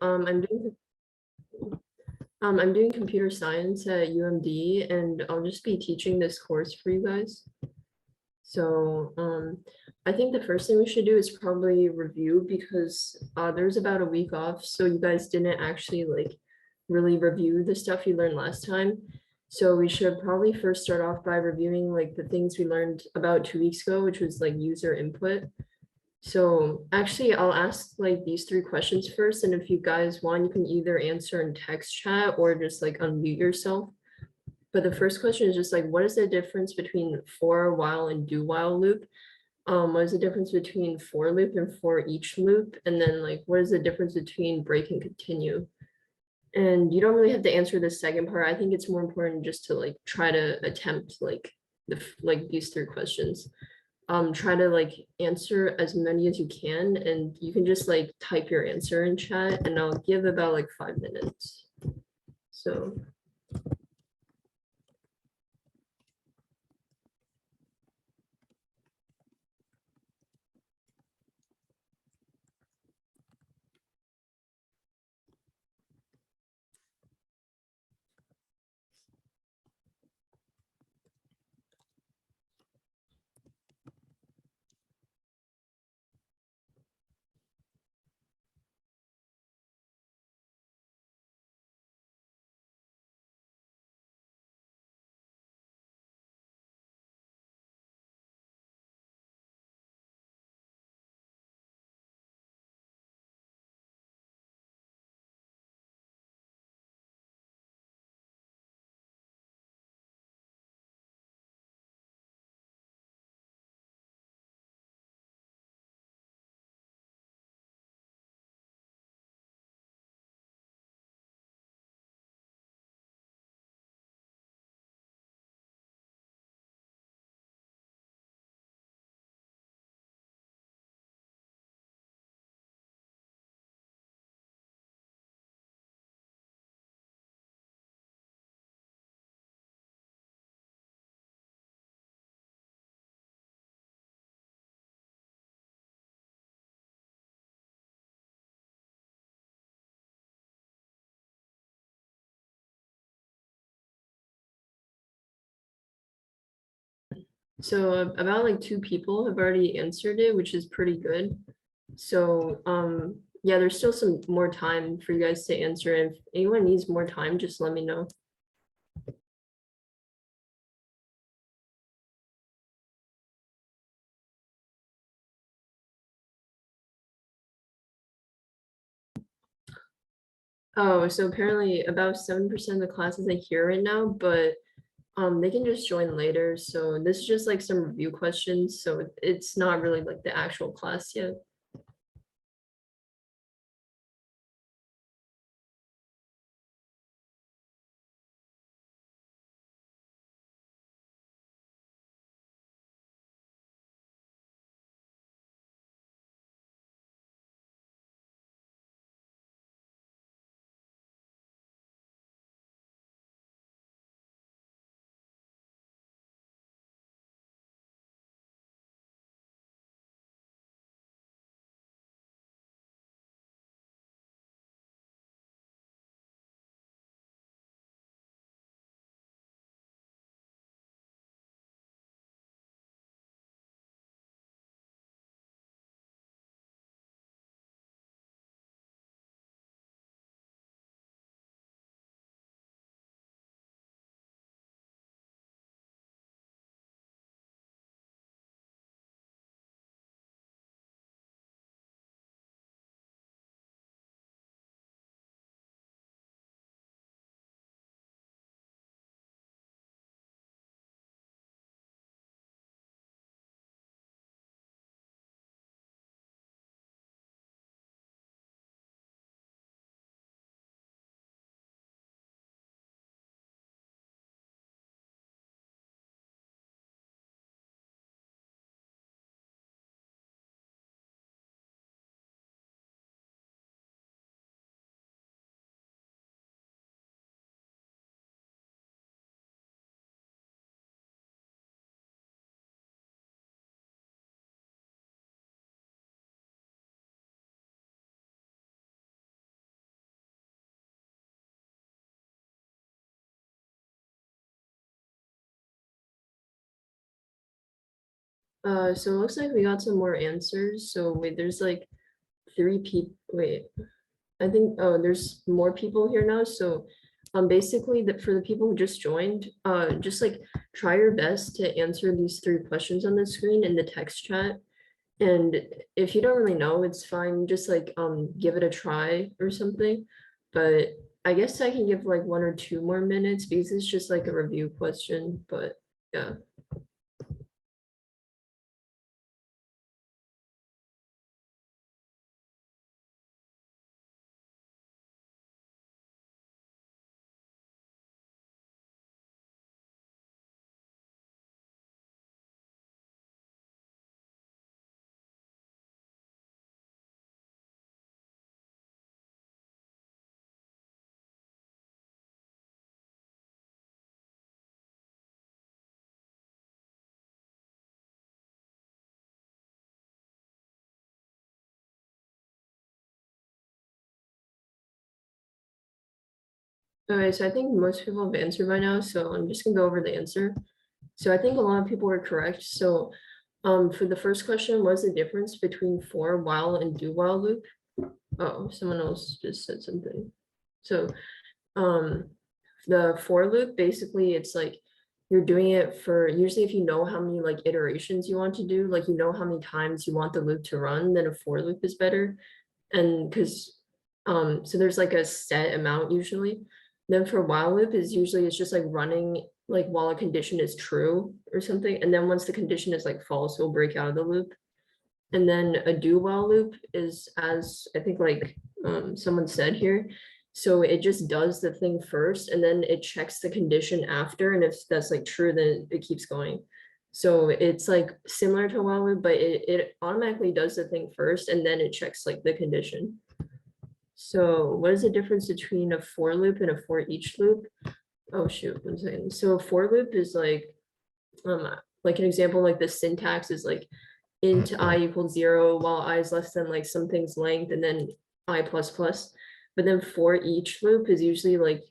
I'm doing I'm doing computer science at UMD, and I'll just be teaching this course for you guys. So I think the first thing we should do is probably review because there's about a week off, so you guys didn't actually like really review the stuff you learned last time. So we should probably first start off by reviewing like the things we learned about 2 weeks ago, which was like user input. So actually, I'll ask like these three questions first, and if you guys want, you can either answer in text chat or just like unmute yourself. But the first question is just like, what is the difference between for, while, and do while loop? What is the difference between for loop and for each loop? And then like, what is the difference between break and continue? And you don't really have to answer the second part. I think it's more important just to like try to attempt like like these three questions. Try to like answer as many as you can, and you can just like type your answer in chat, and I'll give about like 5 minutes. So about like two people have already answered it, which is pretty good. So yeah, there's still some more time for you guys to answer. If anyone needs more time, just let me know. Oh, so apparently about 7% of the classes are here right now, but they can just join later. So this is just like some review questions. So it's not really like the actual class yet. So it looks like we got some more answers. So wait, there's like 3 people. Wait, I think, oh, there's more people here now. So basically that for the people who just joined, just like try your best to answer these 3 questions on the screen in the text chat. And if you don't really know, it's fine. Just like give it a try or something. But I guess I can give like 1 or 2 more minutes because it's just like a review question. But yeah. Okay, so I think most people have answered by now, so I'm just gonna go over the answer. So I think a lot of people are correct. So for the first question, what's the difference between for while and do while loop? Oh, someone else just said something. So um the for loop, basically it's like you're doing it for usually if you know how many like iterations you want to do, like you know how many times you want the loop to run, then a for loop is better. And because so there's like a set amount usually. Then for while loop is usually it's just like running like while a condition is true or something. And then once the condition is like false, it'll break out of the loop. And then a do while loop is, as I think like someone said here. So it just does the thing first and then it checks the condition after. And if that's like true, then it keeps going. So it's like similar to a while loop, but it automatically does the thing first and then it checks like the condition. So what is the difference between a for loop and a for each loop? Oh shoot, 1 second. So a for loop is like an example, like the syntax is like int I equals 0 while I is less than like something's length and then I plus plus. But then for each loop is usually like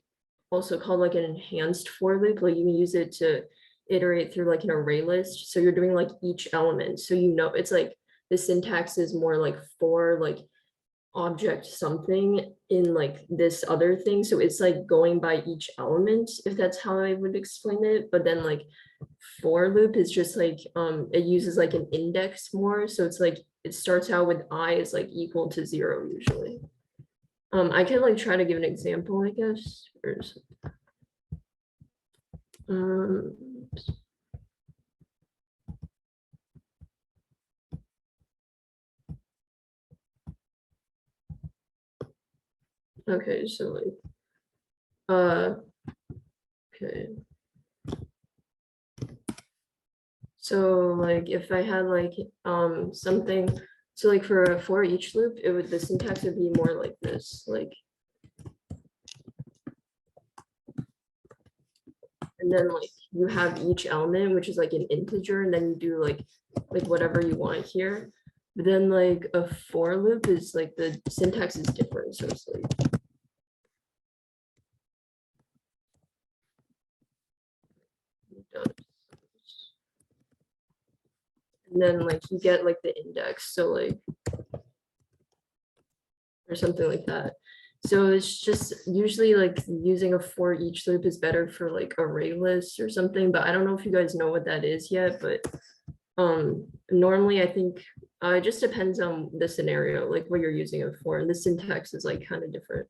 also called like an enhanced for loop. Like you can use it to iterate through like an array list. So you're doing like each element. So you know it's like the syntax is more like for like object something in like this other thing. So it's like going by each element, if that's how I would explain it. But then like for loop is just like it uses like an index more. So it's like it starts out with I is like equal to 0 usually. I can like try to give an example, I guess. Um, okay, so like okay. So like if I had like something, so like for each loop, it would the syntax would be more like this, like and then like you have each element, which is like an integer, and then you do like whatever you want here. But then like a for loop is like the syntax is different. So it's like and then like you get like the index. So like or something like that. So it's just usually like using a for each loop is better for like array lists or something, but I don't know if you guys know what that is yet, but normally I think it just depends on the scenario, like what you're using it for, and the syntax is like kind of different.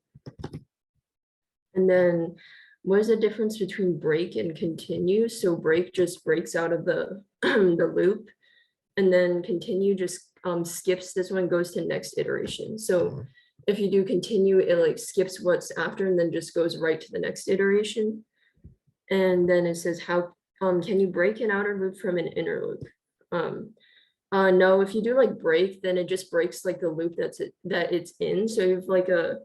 And then what is the difference between break and continue? So break just breaks out of the the loop, and then continue just skips this one, goes to next iteration. So if you do continue, it like skips what's after and then just goes right to the next iteration. And then it says how can you break an outer loop from an inner loop? No, if you do like break, then it just breaks like the loop that it's in. So you have like a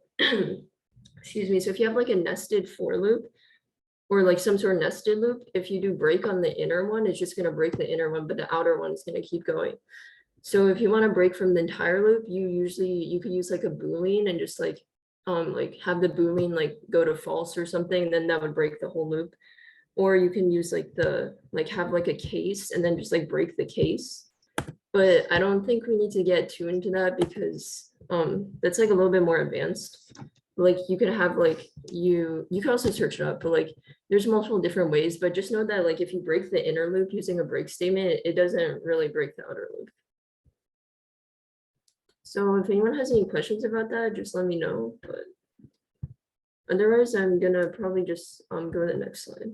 excuse me. So if you have like a nested for loop or like some sort of nested loop, if you do break on the inner one, it's just gonna break the inner one, but the outer one is gonna keep going. So if you want to break from the entire loop, you could use like a boolean and just like have the boolean like go to false or something, and then that would break the whole loop. Or you can use like have like a case and then just like break the case. but I don't think we need to get too into that because that's like a little bit more advanced. Like you could have like you can also search it up, but like there's multiple different ways, but just know that like if you break the inner loop using a break statement, it doesn't really break the outer loop. So if anyone has any questions about that, just let me know, but otherwise I'm gonna probably just go to the next slide.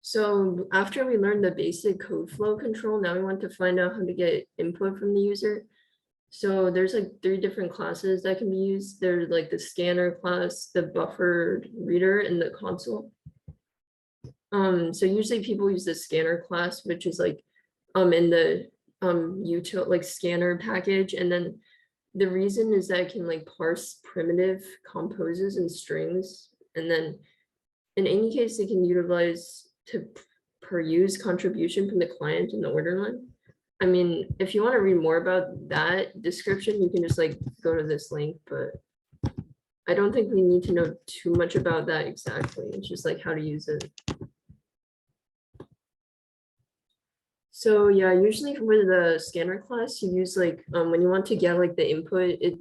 So after we learned the basic code flow control, now we want to find out how to get input from the user. So there's like 3 different classes that can be used. There's like the scanner class, the buffer reader, and the console. So usually people use the scanner class, which is like in the util like scanner package, and then the reason is that it can like parse primitive composes and strings, and then in any case it can utilize to peruse contribution from the client in the order line. I mean, if you want to read more about that description, you can just like go to this link, but I don't think we need to know too much about that exactly. It's just like how to use it. So yeah, usually for the scanner class, you use like when you want to get like the input, it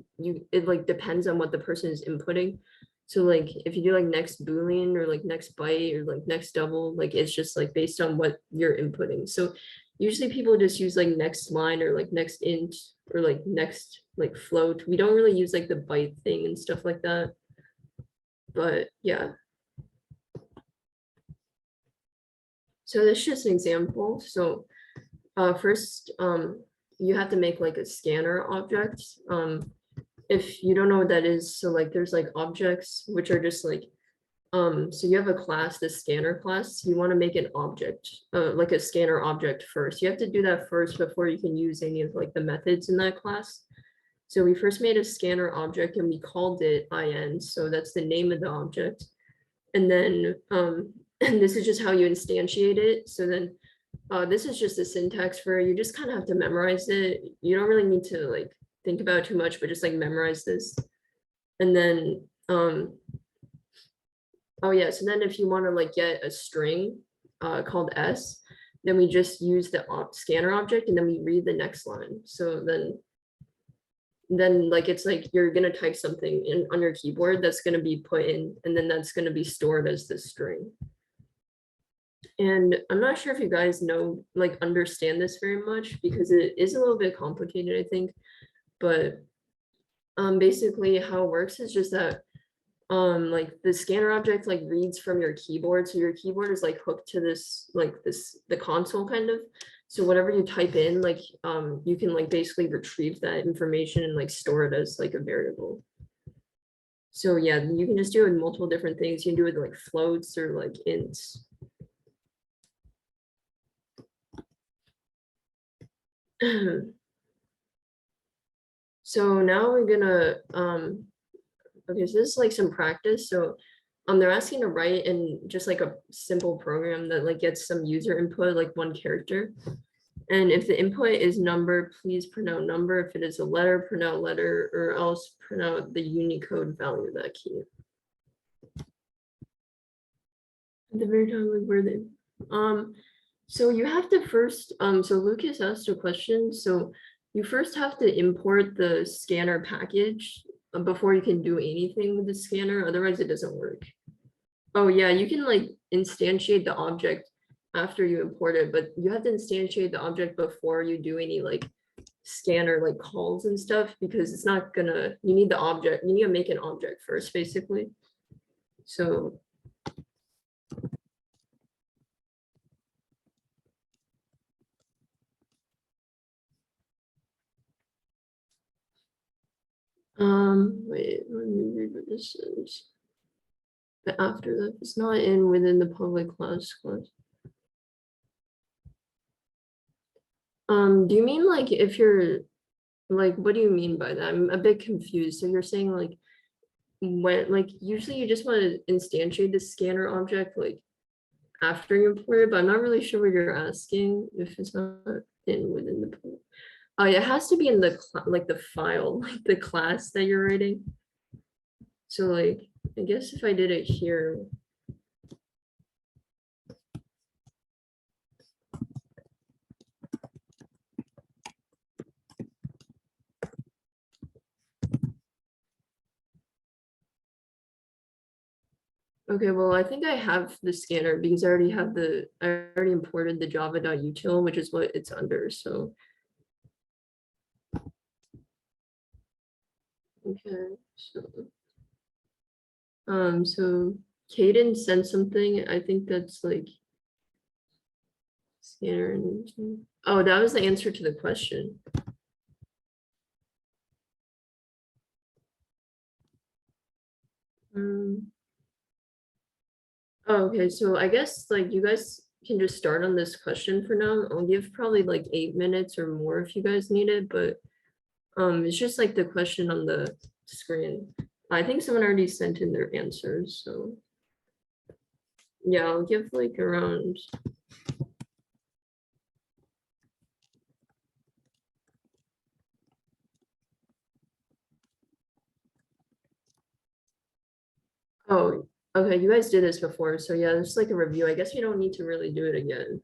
like depends on what the person is inputting. So like if you do like next Boolean or like next byte or like next double, like it's just like based on what you're inputting. So usually people just use like next line or like next int or like next like float. We don't really use like the byte thing and stuff like that. But yeah. So this is just an example. So first, you have to make like a scanner object. If you don't know what that is, so like there's like objects which are just like, so you have a class, the scanner class, you want to make an object, like a scanner object first. You have to do that first before you can use any of like the methods in that class. So we first made a scanner object and we called it in, so that's the name of the object. And then and this is just how you instantiate it. So then this is just the syntax for you just kind of have to memorize it. You don't really need to like think about it too much, but just like memorize this. And then oh yeah, so then if you want to like get a string called S, then we just use the scanner object and then we read the next line. So then like it's like you're gonna type something in on your keyboard that's gonna be put in, and then that's gonna be stored as the string. And I'm not sure if you guys know, like understand this very much because it is a little bit complicated, I think. But basically how it works is just that like the scanner object like reads from your keyboard. So your keyboard is like hooked to this, like this, the console kind of. So whatever you type in, like you can like basically retrieve that information and like store it as like a variable. So yeah, you can just do it with multiple different things. You can do it with like floats or like ints. So now we're gonna okay, so this is like some practice. So they're asking to write in just like a simple program that like gets some user input, like 1 character. And if the input is number, please print out number. If it is a letter, print out letter, or else print out the Unicode value of that key. At the very time, like where they so you have to first so Lucas asked a question. So you first have to import the scanner package before you can do anything with the scanner, otherwise it doesn't work. Oh yeah, you can like instantiate the object after you import it, but you have to instantiate the object before you do any like scanner like calls and stuff, because it's not gonna, you need the object, you need to make an object first, basically. So wait, let me read what this is. But after that, it's not in within the public class. Do you mean like if you're like, what do you mean by that? I'm a bit confused. So you're saying like when like usually you just want to instantiate the scanner object like after you import it, but I'm not really sure what you're asking if it's not in within the oh yeah, it has to be in the like the file, like the class that you're writing. So like I guess if I did it here, Okay, well, I think I have the scanner because I already imported the java.util, which is what it's under, so. Okay, so Caden sent something, I think that's like scanner. Oh, that was the answer to the question. Oh, okay, so I guess like you guys can just start on this question for now. I'll give probably like 8 minutes or more if you guys need it, but it's just like the question on the screen. I think someone already sent in their answers, so yeah, I'll give like around. Oh, okay, you guys did this before, so yeah, there's like a review. I guess we don't need to really do it again.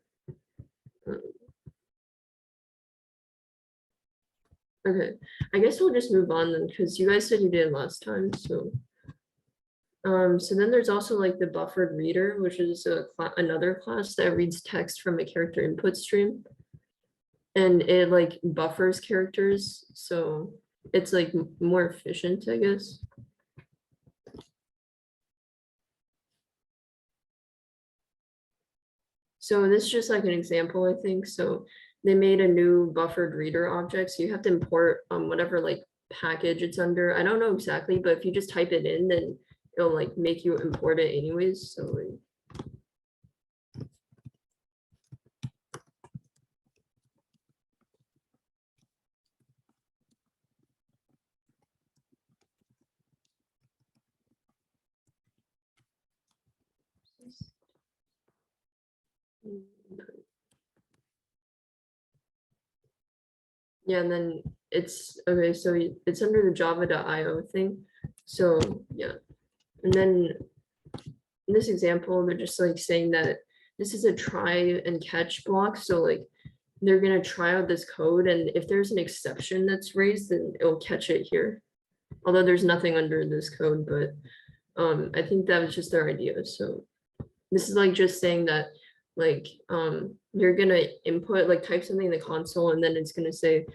Okay, I guess we'll just move on then, because you guys said you did it last time, so. So then there's also like the buffered reader, which is another class that reads text from a character input stream. And it like buffers characters, so it's like more efficient, I guess. So this is just like an example, I think. So they made a new buffered reader object, so you have to import whatever like package it's under. I don't know exactly, but if you just type it in, then it'll like make you import it anyways. So like, yeah, and then it's okay, so it's under the java.io thing. So yeah, and then in this example, they're just like saying that this is a try and catch block. So like they're gonna try out this code, and if there's an exception that's raised, then it'll catch it here. Although there's nothing under this code, but I think that was just their idea. So this is like just saying that like you're gonna input like type something in the console, and then it's gonna say,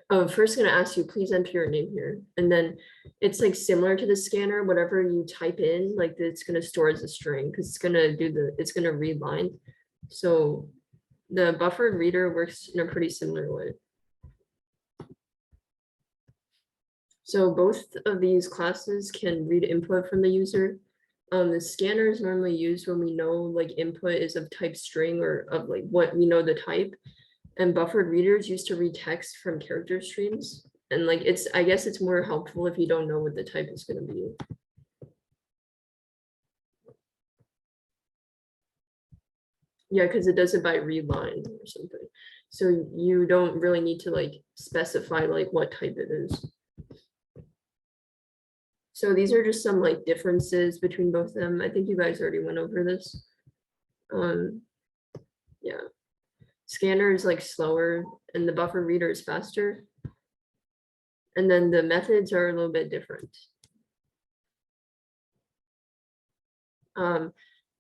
oh, first gonna ask you, please enter your name here. And then it's like similar to the scanner, whatever you type in, like it's gonna store as a string because it's gonna read line. So the buffered reader works in a pretty similar way. So both of these classes can read input from the user. The scanner is normally used when we know like input is of type string or of like what we know the type. And buffered readers used to read text from character streams. And like I guess it's more helpful if you don't know what the type is going to be. Yeah, because it does it by read line or something. So you don't really need to like specify like what type it is. So these are just some like differences between both of them. I think you guys already went over this. Yeah. Scanner is like slower and the buffer reader is faster. And then the methods are a little bit different.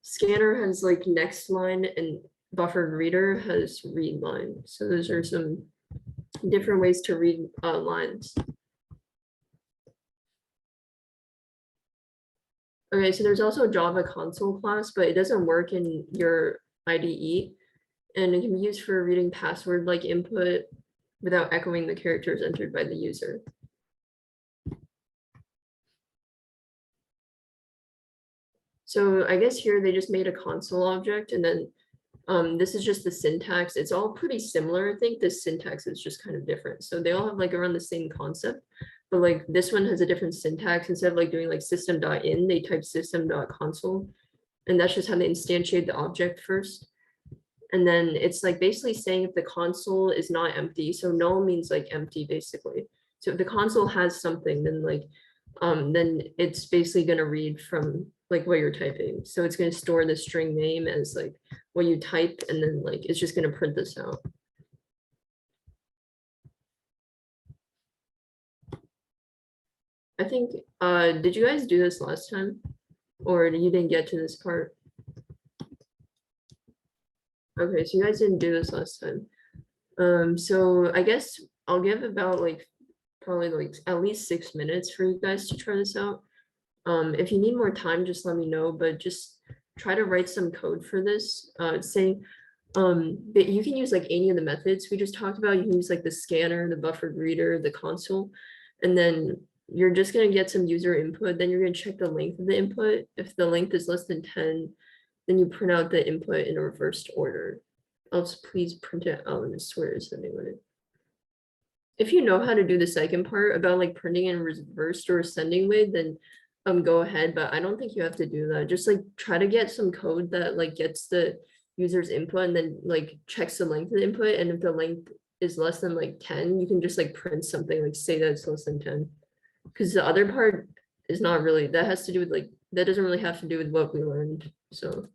Scanner has like next line and buffered reader has read line. So those are some different ways to read lines. Okay, so there's also a Java console class, but it doesn't work in your IDE. And it can be used for reading password like input without echoing the characters entered by the user. So I guess here they just made a console object and then this is just the syntax. It's all pretty similar. I think the syntax is just kind of different. So they all have like around the same concept, but like this one has a different syntax. Instead of like doing like system.in, they type system.console. And that's just how they instantiate the object first. And then it's like basically saying if the console is not empty. So null means like empty basically. So if the console has something, then it's basically gonna read from like what you're typing. So it's gonna store the string name as like what you type, and then like it's just gonna print this out. I think, did you guys do this last time? Or you didn't get to this part? Okay, so you guys didn't do this last time. So I guess I'll give about like probably like at least 6 minutes for you guys to try this out. If you need more time, just let me know, but just try to write some code for this. Say, but you can use like any of the methods we just talked about. You can use like the scanner, the buffered reader, the console, and then you're just gonna get some user input. Then you're gonna check the length of the input. If the length is less than 10, then you print out the input in a reversed order. Also, please print it out in a square ascending order. If you know how to do the second part about like printing in reversed or ascending way, then go ahead, but I don't think you have to do that. Just like try to get some code that like gets the user's input and then like checks the length of the input. And if the length is less than like 10, you can just like print something like say that it's less than 10. Because the other part is not really, that has to do with like, that doesn't really have to do with what we learned. So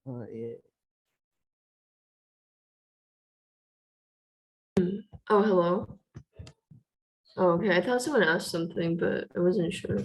Yeah. oh, hello. Oh, okay. I thought someone asked something, but I wasn't sure.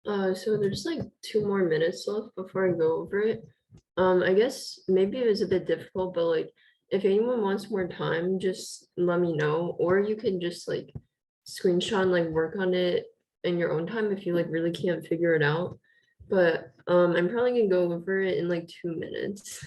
So there's like 2 more minutes left before I go over it. I guess maybe it was a bit difficult, but like if anyone wants more time, just let me know, or you can just like screenshot and like work on it in your own time if you like really can't figure it out. But I'm probably gonna go over it in like 2 minutes.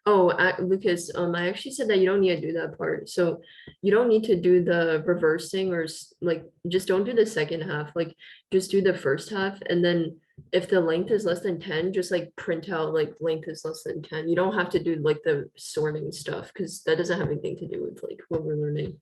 Oh, Lucas, I actually said that you don't need to do that part. So you don't need to do the reversing or like just don't do the second half. Like just do the first half, and then if the length is less than 10, just like print out like length is less than 10. You don't have to do like the sorting stuff because that doesn't have anything to do with like what we're learning.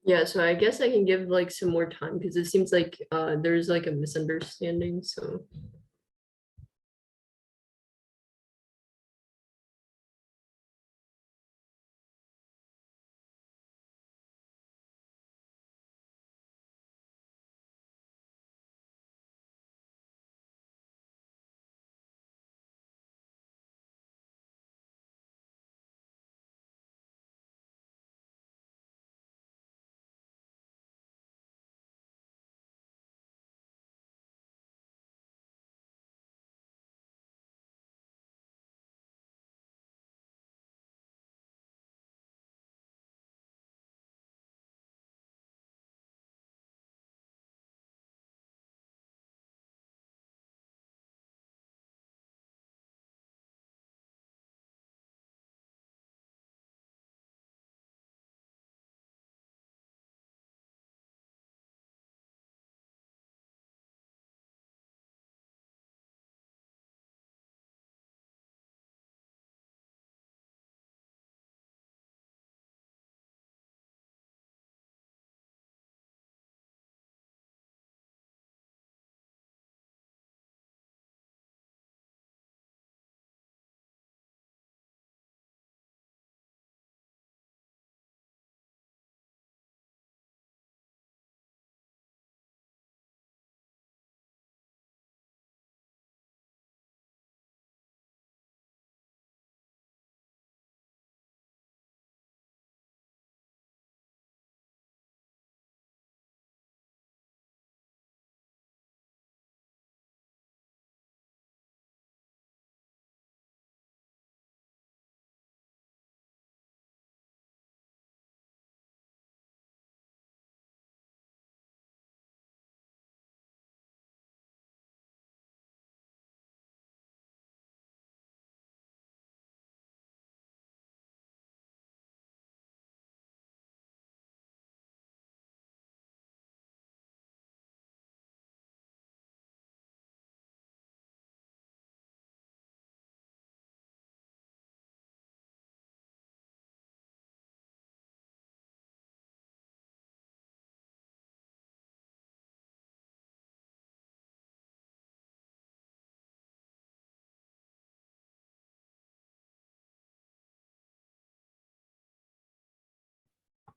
Yeah, so I guess I can give like some more time because it seems like there's like a misunderstanding. So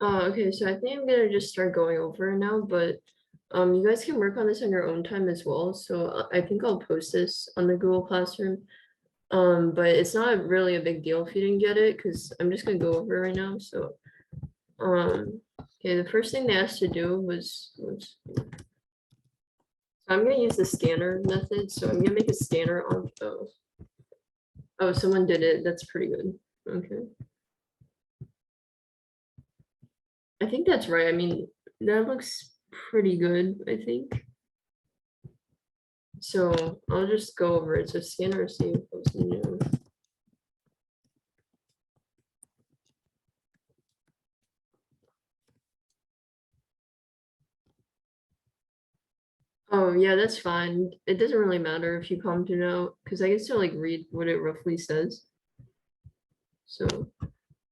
okay, so I think I'm gonna just start going over it now, but you guys can work on this on your own time as well. So I think I'll post this on the Google Classroom. But it's not really a big deal if you didn't get it, because I'm just gonna go over it right now. So okay, the first thing they asked to do was so I'm gonna use the scanner method. So I'm gonna make a scanner on oh, someone did it. That's pretty good. Okay. I think that's right. I mean, that looks pretty good, I think. So I'll just go over it. So scanner receive was new. Oh yeah, that's fine. It doesn't really matter if you comment it out because I can still like read what it roughly says. So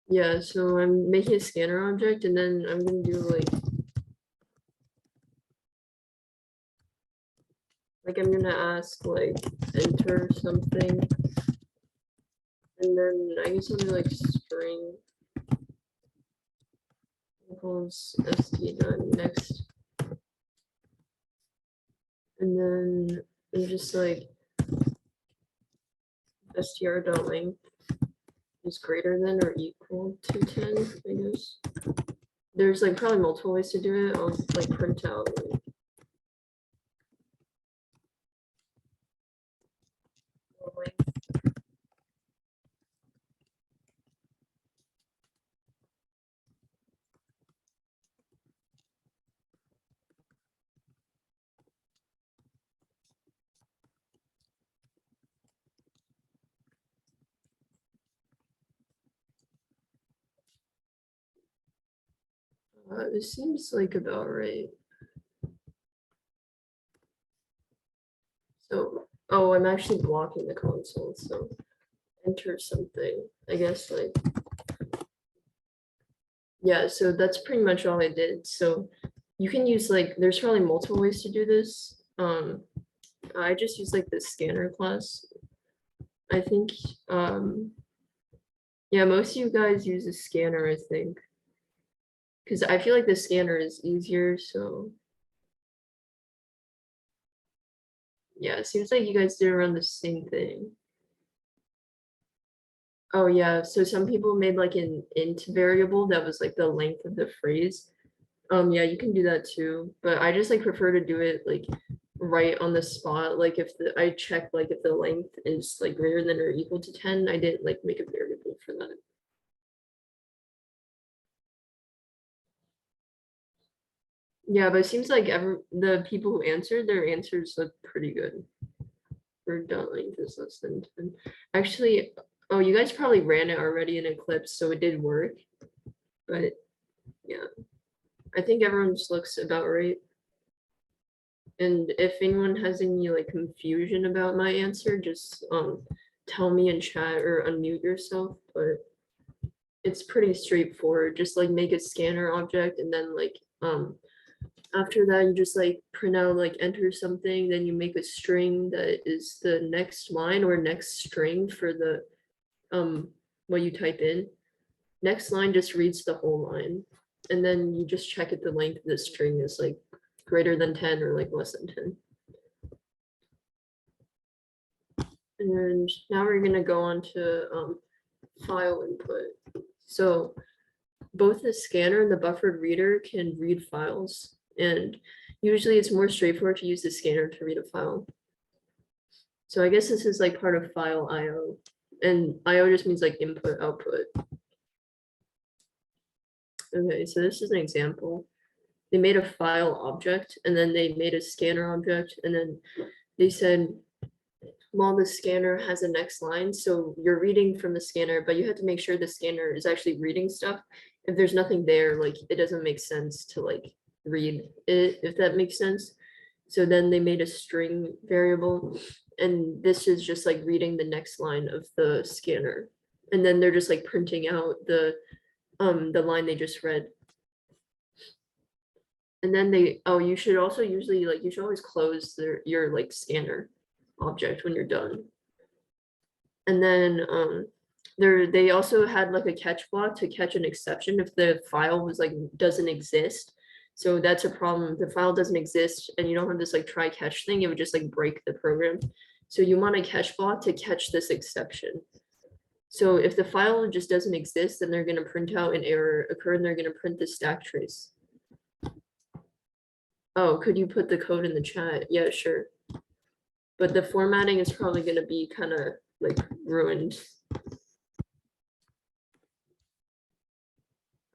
yeah, so I'm making a scanner object and then I'm gonna do like I'm gonna ask like enter something. And then I guess I'll do like string equals st done next. And then I'm just like str.length is greater than or equal to 10, I guess. There's like probably multiple ways to do it. I'll like print out like, this seems like about right. So, oh, I'm actually blocking the console, so enter something. I guess like, yeah, so that's pretty much all I did. So you can use like, there's probably multiple ways to do this. I just use like the scanner class. I think, yeah, most of you guys use a scanner, I think. Because I feel like the scanner is easier, so. Yeah, it seems like you guys did around the same thing. Oh yeah, so some people made like an int variable that was like the length of the phrase. Yeah, you can do that too, but I just like prefer to do it like right on the spot. Like if I check like if the length is like greater than or equal to 10, I didn't like make a variable for that. Yeah, but it seems like the people who answered, their answers look pretty good. For dot length is less than 10. Actually, oh, you guys probably ran it already in Eclipse, so it did work. But yeah, I think everyone just looks about right. And if anyone has any like confusion about my answer, just tell me in chat or unmute yourself. But it's pretty straightforward. Just like make a scanner object and then like after that you just like print out like enter something, then you make a string that is the next line or next string for the what you type in. Next line just reads the whole line. And then you just check if the length of the string is like greater than 10 or like less than 10. And now we're gonna go on to file input. So both the scanner and the buffered reader can read files. And usually it's more straightforward to use the scanner to read a file. So I guess this is like part of file IO. And IO just means like input, output. Okay, so this is an example. They made a file object and then they made a scanner object and then they said, well, the scanner has a next line, so you're reading from the scanner, but you have to make sure the scanner is actually reading stuff. If there's nothing there, like it doesn't make sense to like read it, if that makes sense. So then they made a string variable, and this is just like reading the next line of the scanner. And then they're just like printing out the line they just read. And then you should also usually like, you should always close your like scanner object when you're done. And then they also had like a catch block to catch an exception if the file was like doesn't exist. So that's a problem. If the file doesn't exist and you don't have this like try catch thing, it would just like break the program. So you want a catch block to catch this exception. So if the file just doesn't exist, then they're going to print out an error occur and they're going to print the stack trace. Oh, could you put the code in the chat? Yeah, sure. But the formatting is probably going to be kind of like ruined.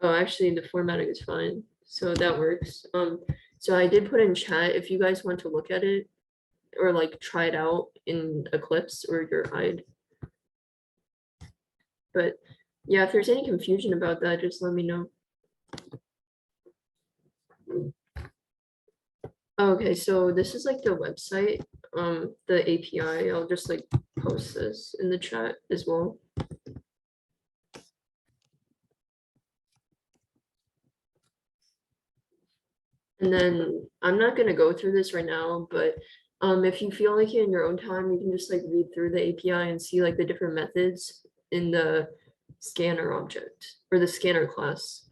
Oh, actually, the formatting is fine. So that works. So I did put in chat if you guys want to look at it or like try it out in Eclipse or your IDE. But yeah, if there's any confusion about that, just let me know. Okay, so this is like the website, the API. I'll just like post this in the chat as well. And then I'm not gonna go through this right now, but if you feel like it in your own time, you can just like read through the API and see like the different methods in the scanner object or the scanner class.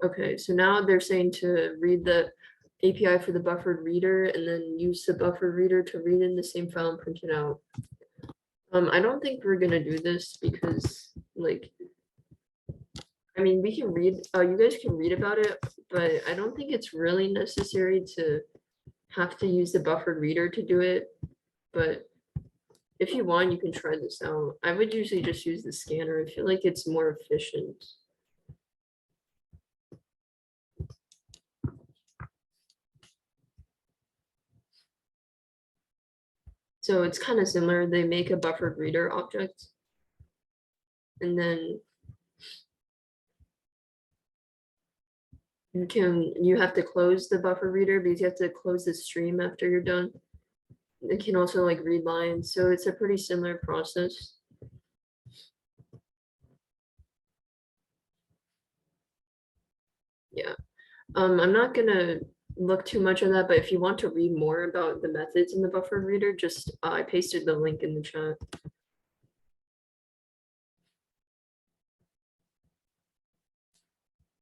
Okay, so now they're saying to read the API for the buffered reader and then use the buffered reader to read in the same file and print it out. I don't think we're gonna do this because like, I mean, we can read, you guys can read about it, but I don't think it's really necessary to have to use the buffered reader to do it. But if you want, you can try this out. I would usually just use the scanner. I feel like it's more efficient. So it's kind of similar. They make a buffered reader object. And then you have to close the buffer reader because you have to close the stream after you're done. It can also like read lines. So it's a pretty similar process. Yeah. I'm not gonna look too much on that, but if you want to read more about the methods in the buffer reader, just I pasted the link in the chat.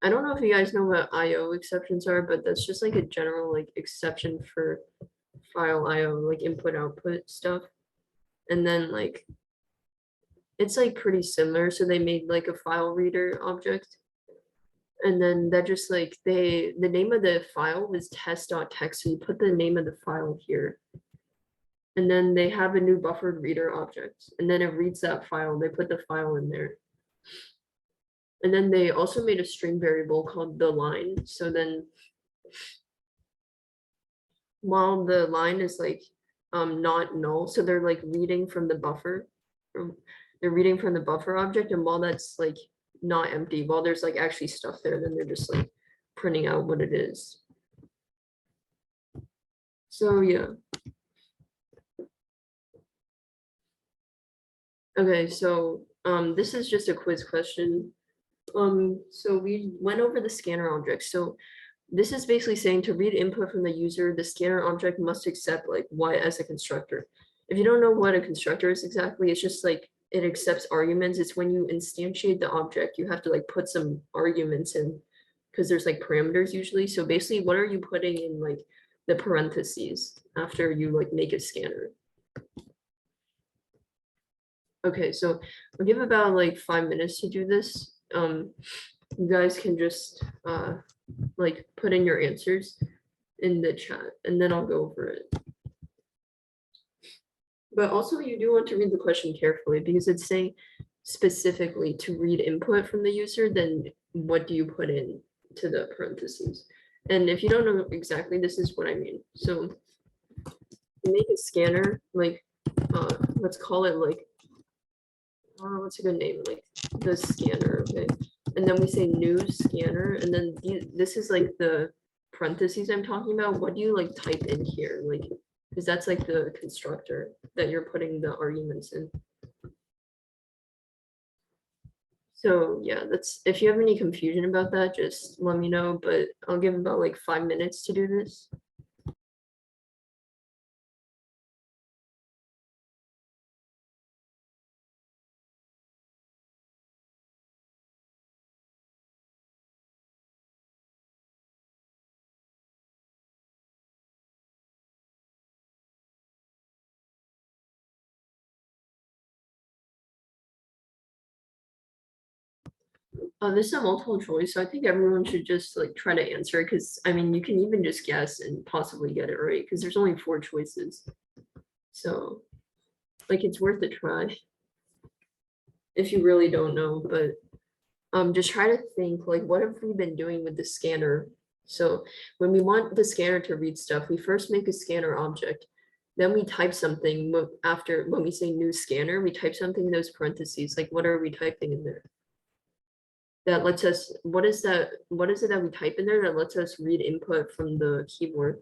I don't know if you guys know what IO exceptions are, but that's just like a general like exception for file IO, like input output stuff. And then like it's like pretty similar. So they made like a file reader object. And then that just like the name of the file was test.txt. So you put the name of the file here. And then they have a new buffered reader object. And then it reads that file. They put the file in there. And then they also made a string variable called the line. So then while the line is like not null, so they're like reading from the buffer. They're reading from the buffer object, and while that's like not empty, while there's like actually stuff there, then they're just like printing out what it is. So yeah. Okay, so this is just a quiz question. So we went over the scanner object. So this is basically saying to read input from the user, the scanner object must accept like what as a constructor. If you don't know what a constructor is exactly, it's just like it accepts arguments. It's when you instantiate the object, you have to like put some arguments in because there's like parameters usually. So basically, what are you putting in like the parentheses after you like make a scanner? Okay, so I'll give about like 5 minutes to do this. You guys can just like put in your answers in the chat and then I'll go over it. But also you do want to read the question carefully because it's saying specifically to read input from the user, then what do you put in to the parentheses? And if you don't know exactly, this is what I mean. So you make a scanner, like let's call it like what's a good name? Like the scanner, okay. And then we say new scanner, and then this is like the parentheses I'm talking about. What do you like type in here? Like, because that's like the constructor that you're putting the arguments in. So yeah, that's if you have any confusion about that, just let me know. But I'll give about like 5 minutes to do this. This is a multiple choice, so I think everyone should just like try to answer it because I mean you can even just guess and possibly get it right because there's only 4 choices. So like it's worth a try if you really don't know, but just try to think like what have we been doing with the scanner? So when we want the scanner to read stuff, we first make a scanner object. Then we type something after when we say new scanner, we type something in those parentheses. Like what are we typing in there? That lets us, what is that? What is it that we type in there that lets us read input from the keyboard?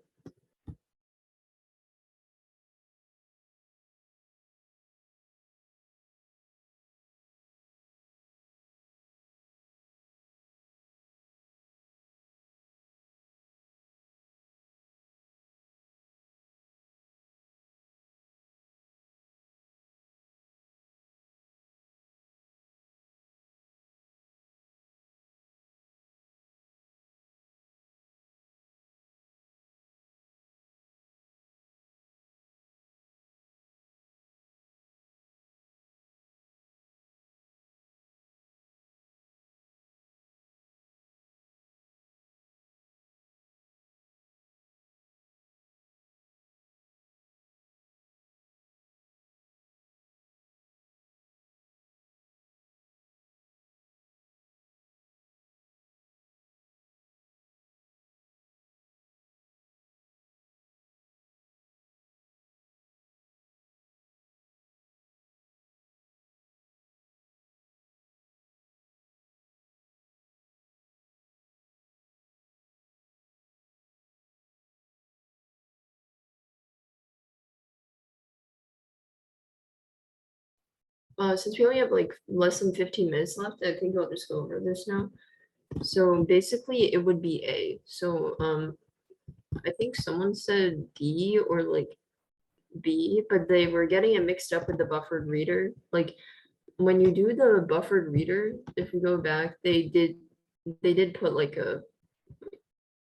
Since we only have like less than 15 minutes left, I think I'll just go over this now. So basically it would be A. So I think someone said D or like B, but they were getting it mixed up with the buffered reader. Like when you do the buffered reader, if you go back, they did put like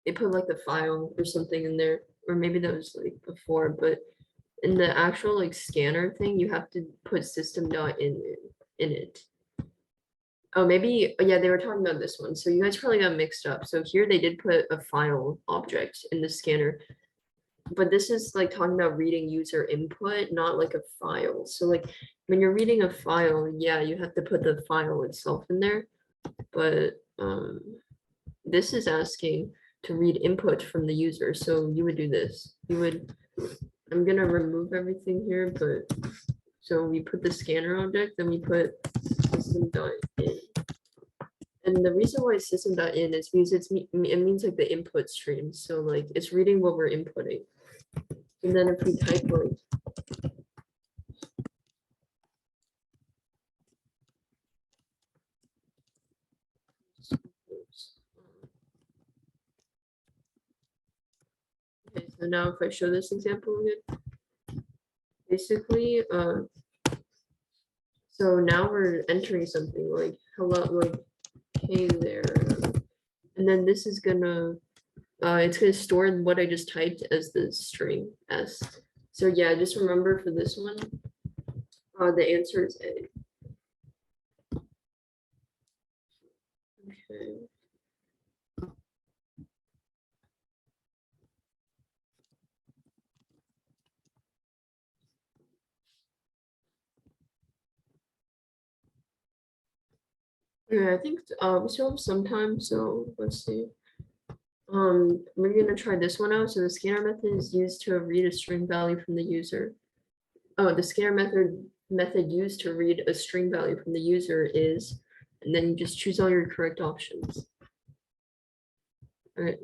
they put like the file or something in there, or maybe that was like before, but in the actual like scanner thing, you have to put system dot in it. Oh, maybe, yeah, they were talking about this one. So you guys probably got mixed up. So here they did put a file object in the scanner, but this is like talking about reading user input, not like a file. So like when you're reading a file, yeah, you have to put the file itself in there. But this is asking to read input from the user. So you would do this. You would, I'm gonna remove everything here, but so we put the scanner object, then we put system.in. And the reason why system.in is because it means like the input stream. So like it's reading what we're inputting. And then if we type like okay, so now if I show this example again, basically, so now we're entering something like hello, like hey there, and then this is gonna, it's gonna store what I just typed as the string s. So yeah, just remember for this one, the answer is A. Okay. Yeah, I think we still have some time, so let's see. We're gonna try this one out. So the scanner method is used to read a string value from the user. Oh, the scanner method used to read a string value from the user is, and then you just choose all your correct options. All right.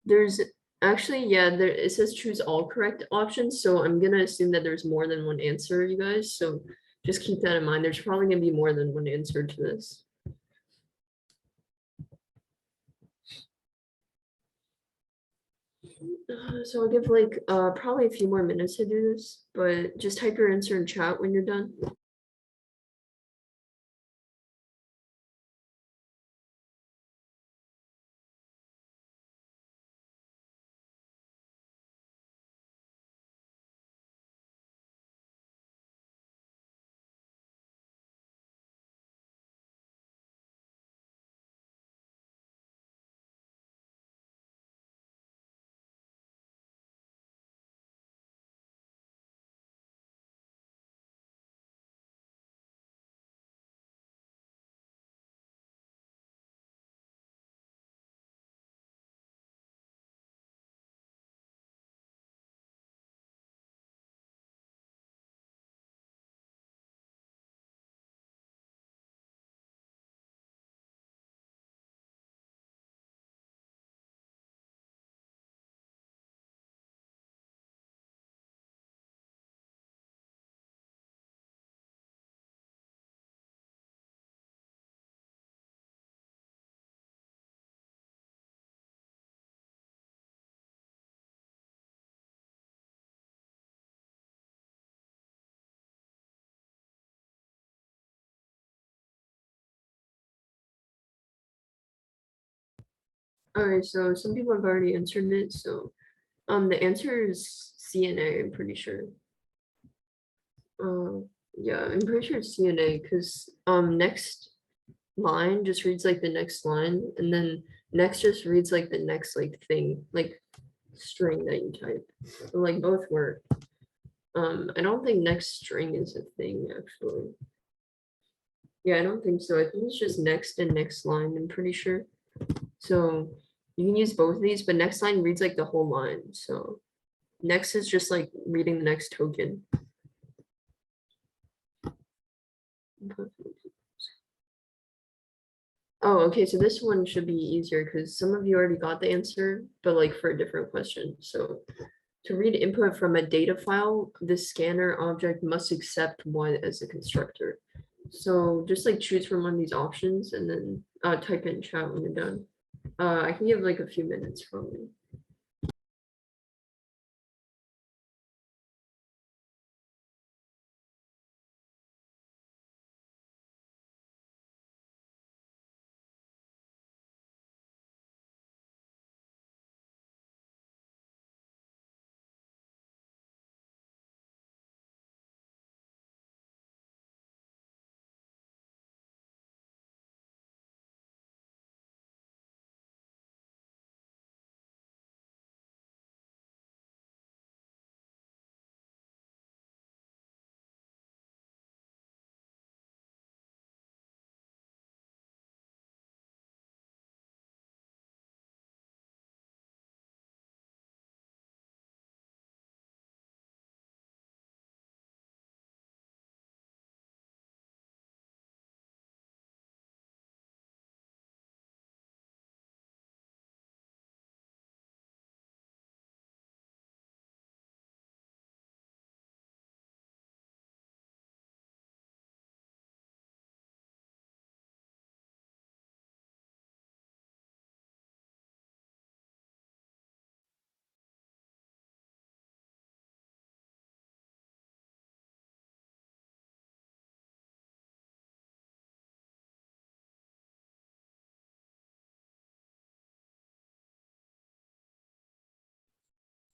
There's actually, yeah, there it says choose all correct options. So I'm gonna assume that there's more than one answer, you guys. So just keep that in mind. There's probably gonna be more than one answer to this. So I'll give like probably a few more minutes to do this, but just type your answer in chat when you're done. All right, so some people have already answered it. So the answer is CNA, I'm pretty sure. Uh, yeah, I'm pretty sure it's CNA because next line just reads like the next line, and then next just reads like the next like thing, like string that you type. So, like both work. I don't think next string is a thing actually. Yeah, I don't think so. I think it's just next and next line, I'm pretty sure. So you can use both of these, but next line reads like the whole line. So next is just like reading the next token. Oh, okay, so this one should be easier because some of you already got the answer, but like for a different question. So to read input from a data file, the scanner object must accept one as a constructor. So just like choose from one of these options and then type in chat when you're done. I can give like a few minutes probably.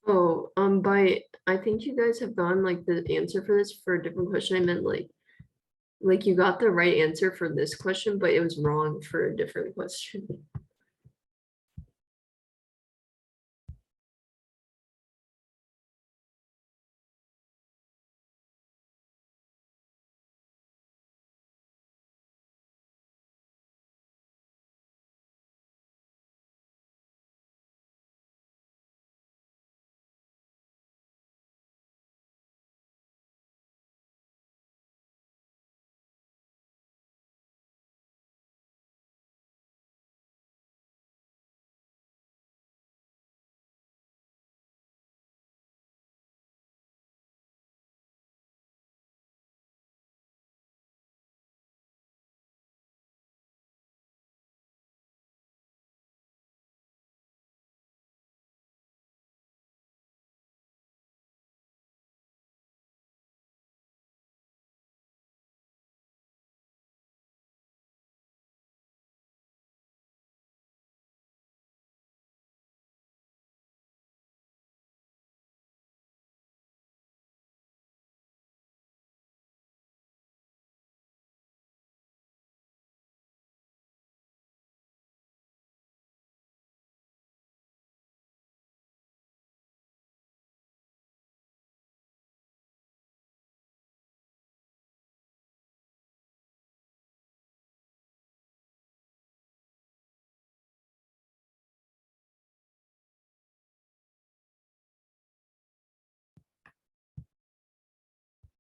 Oh, by I think you guys have gotten like the answer for this for a different question. I meant like you got the right answer for this question, but it was wrong for a different question.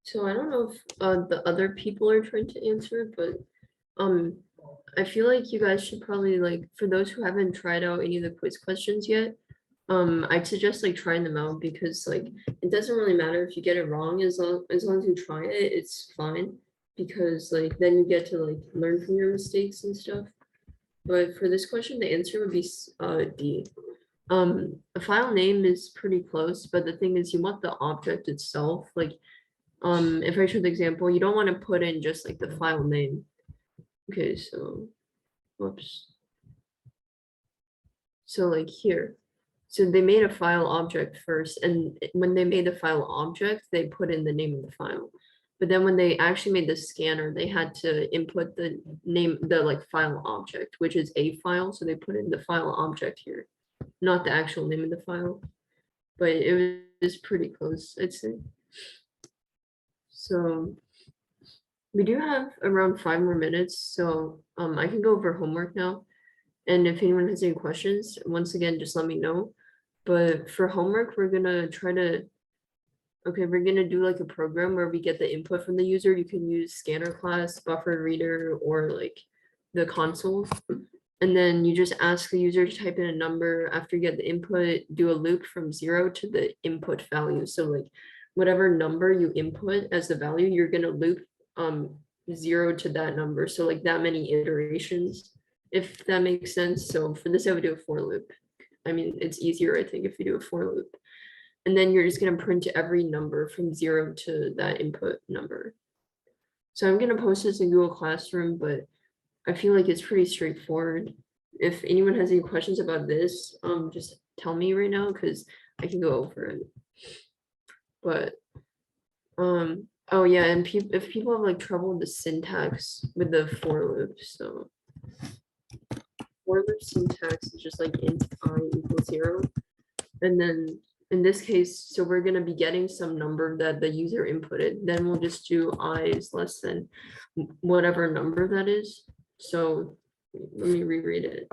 So I don't know if the other people are trying to answer, but um I feel like you guys should probably like for those who haven't tried out any of the quiz questions yet, I'd suggest like trying them out because like it doesn't really matter if you get it wrong as long as you try it, it's fine. Because like then you get to like learn from your mistakes and stuff. But for this question, the answer would be D. A file name is pretty close, but the thing is you want the object itself. Like if I show the example, you don't want to put in just like the file name. Okay, so whoops. So like here, so they made a file object first, and when they made the file object, they put in the name of the file. But then when they actually made the scanner, they had to input the name, the like file object, which is a file. So they put in the file object here, not the actual name of the file. But it was pretty close, I'd say. So we do have around 5 more minutes, so I can go over homework now. And if anyone has any questions, once again, just let me know. But for homework, we're gonna try to, okay, we're gonna do like a program where we get the input from the user. You can use scanner class, buffer reader, or like the console. And then you just ask the user to type in a number. After you get the input, do a loop from 0 to the input value. So like whatever number you input as the value, you're gonna loop 0 to that number. So like that many iterations, if that makes sense. So for this, I would do a for loop. I mean, it's easier, I think, if you do a for loop. And then you're just gonna print every number from 0 to that input number. So I'm gonna post this in Google Classroom, but I feel like it's pretty straightforward. If anyone has any questions about this, just tell me right now, because I can go over it. But oh yeah, and if people have like trouble with the syntax with the for loop, so for loop syntax is just like int I equals 0. And then in this case, so we're gonna be getting some number that the user inputted. Then we'll just do I is less than whatever number that is. So let me reread it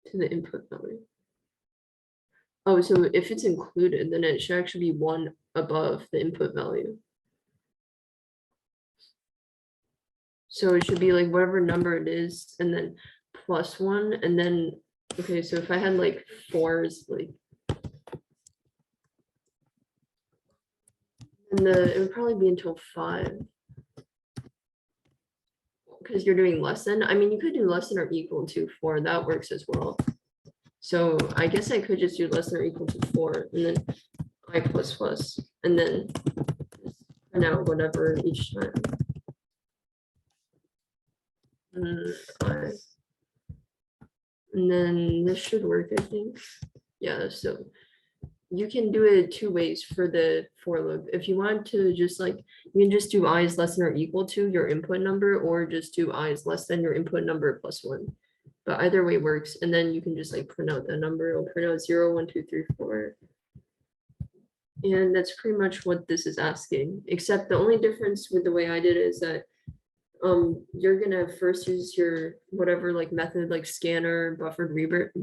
to the input value. Oh, so if it's included, then it should actually be 1 above the input value. So it should be like whatever number it is, and then plus 1, and then, okay, so if I had like 4s, like, and it would probably be until 5. Because you're doing less than, I mean, you could do less than or equal to 4, that works as well. So I guess I could just do less than or equal to 4, and then I plus plus, and then print out whatever each time. And then this should work, I think. Yeah, so you can do it 2 ways for the for loop. If you want to just like, you can just do I is less than or equal to your input number, or just do I is less than your input number plus 1. But either way works. And then you can just like print out that number. It'll print out 0, 1, 2, 3, 4. And that's pretty much what this is asking, except the only difference with the way I did it is that you're gonna first use your whatever like method, like scanner, buffered reader,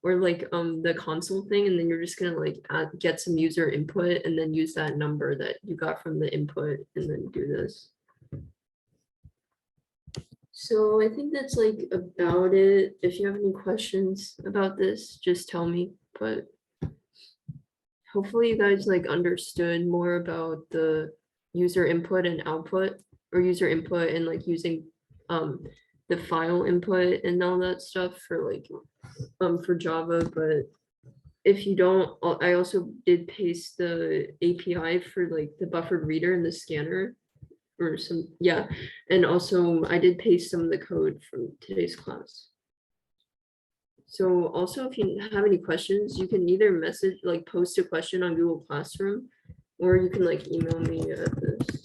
or like the console thing, and then you're just gonna like get some user input and then use that number that you got from the input and then do this. So I think that's like about it. If you have any questions about this, just tell me. But hopefully you guys like understood more about the user input and output, or user input and like using the file input and all that stuff for like for Java. But if you don't, I also did paste the API for like the buffered reader and the scanner, or some, yeah. And also I did paste some of the code from today's class. So also, if you have any questions, you can either message, like post a question on Google Classroom, or you can like email me at this.